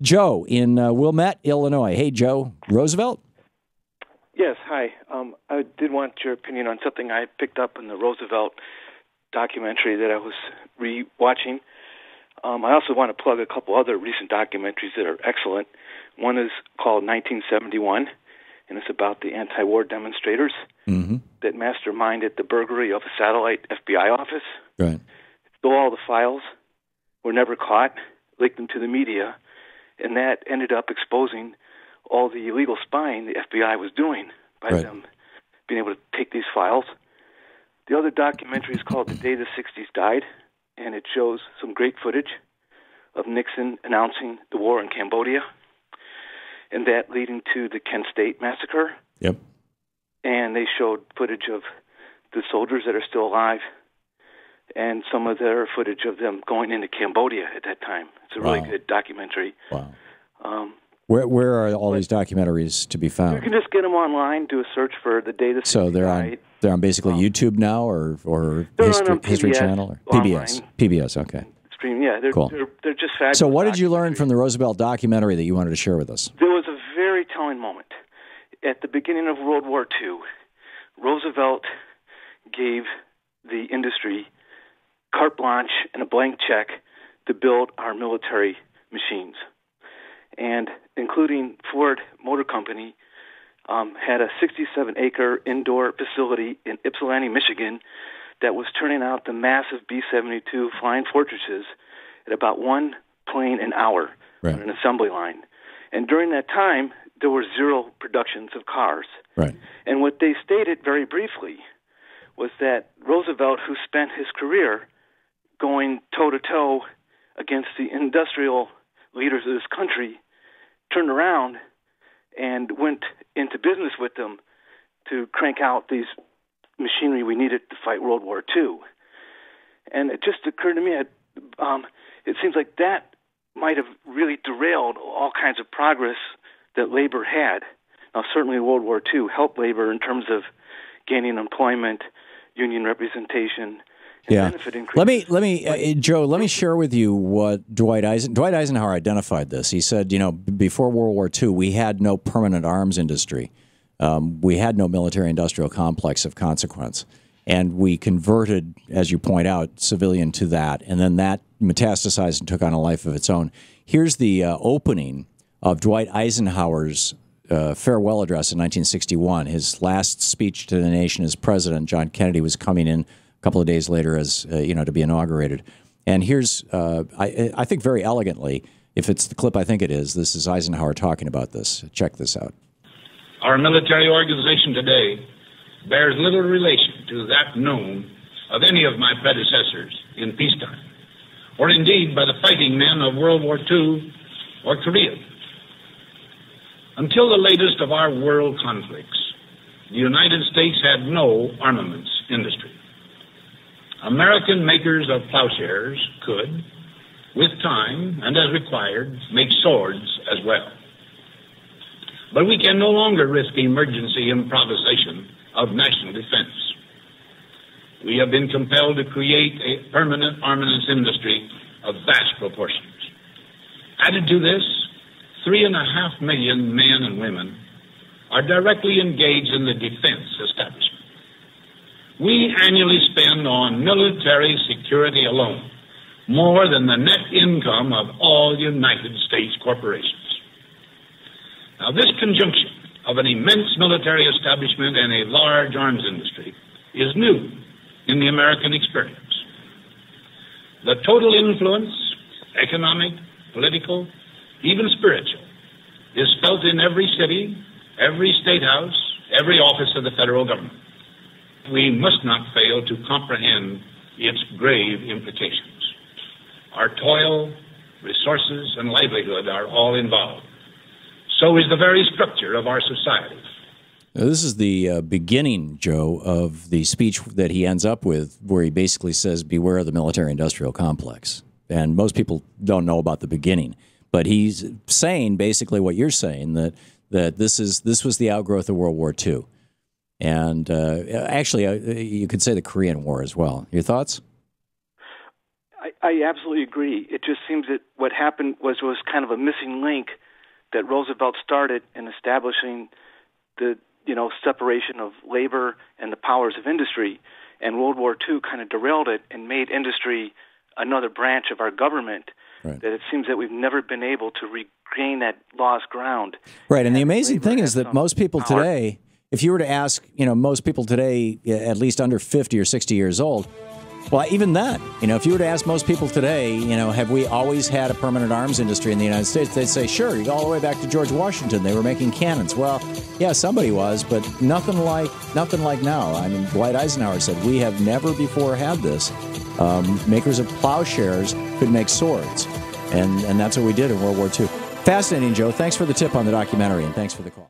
Joe in Wilmette, Illinois. Hey, Joe. Roosevelt? Yes, hi. I did want your opinion on something I picked up in the Roosevelt documentary that I was re-watching. I also want to plug a couple other recent documentaries that are excellent. One is called 1971, and it's about the anti-war demonstrators that masterminded the burglary of a satellite FBI office. Right. Stole all the files, were never caught, leaked them to the media, and that ended up exposing all the illegal spying the FBI was doing by them being able to take these files. The other documentary is called The Day the 60s Died, and it shows some great footage of Nixon announcing the war in Cambodia, and that leading to the Kent State massacre. Yep. And they showed footage of the soldiers that are still alive and some of their footage of them going into Cambodia at that time. It's a really good documentary. Wow. Where are all these documentaries to be found? You can just get them online, do a search for The Day the 60s So they're on basically YouTube now or History Channel? Or PBS. PBS, okay. Stream, yeah. They're just fabulous. So what did you learn from the Roosevelt documentary that you wanted to share with us? There was a very telling moment. At the beginning of World War II, Roosevelt gave the industry carte blanche and a blank check to build our military machines. And including Ford Motor Company had a 67-acre indoor facility in Ypsilanti, Michigan, that was turning out the massive B-72 Flying Fortresses at about one plane an hour on an assembly line. And during that time, there were zero productions of cars. Right. And what they stated very briefly was that Roosevelt, who spent his career going toe-to-toe against the industrial leaders of this country, turned around and went into business with them to crank out these machinery we needed to fight World War II. And it just occurred to me, it seems like that might have really derailed all kinds of progress that labor had. Now, certainly World War II helped labor in terms of gaining employment, union representation, and benefit increases. Let me, Joe, let me share with you what Dwight Eisenhower identified this. He said, before World War II, we had no permanent arms industry. We had no military-industrial complex of consequence. And we converted, as you point out, civilian to that. And then that metastasized and took on a life of its own. Here's the opening of Dwight Eisenhower's farewell address in 1961. His last speech to the nation as president. John Kennedy was coming in a couple of days later as, to be inaugurated. And here's, I think very elegantly, if it's the clip I think it is, this is Eisenhower talking about this. Check this out. Our military organization today bears little relation to that known of any of my predecessors in peacetime, or indeed by the fighting men of World War II or Korea. Until the latest of our world conflicts, the United States had no armaments industry. American makers of plowshares could, with time and as required, make swords as well. But we can no longer risk emergency improvisation of national defense. We have been compelled to create a permanent armaments industry of vast proportions. Added to this, 3.5 million men and women are directly engaged in the defense establishment. We annually spend on military security alone more than the net income of all United States corporations. Now, this conjunction of an immense military establishment and a large arms industry is new in the American experience. The total influence, economic, political, even spiritual, is felt in every city, every state house, every office of the federal government. We must not fail to comprehend its grave implications. Our toil, resources, and livelihood are all involved. So is the very structure of our society. Now, this is the beginning, Joe, of the speech that he ends up with, where he basically says, beware of the military-industrial complex. And most people don't know about the beginning. But he's saying basically what you're saying, that this was the outgrowth of World War II. And actually, you could say the Korean War as well. Your thoughts? I absolutely agree. It just seems that what happened was kind of a missing link that Roosevelt started in establishing the separation of labor and the powers of industry, and World War II kind of derailed it and made industry another branch of our government. Right. That it seems that we've never been able to regain that lost ground. Right, and the amazing thing is that most people today, if you were to ask, most people today, at least under 50 or 60 years old, well, even then, if you were to ask most people today, have we always had a permanent arms industry in the United States? They'd say, sure. You go all the way back to George Washington. They were making cannons. Well, yeah, somebody was, but nothing like now. I mean, Dwight Eisenhower said, we have never before had this. Makers of plowshares could make swords, and that's what we did in World War II. Fascinating, Joe. Thanks for the tip on the documentary, and thanks for the call.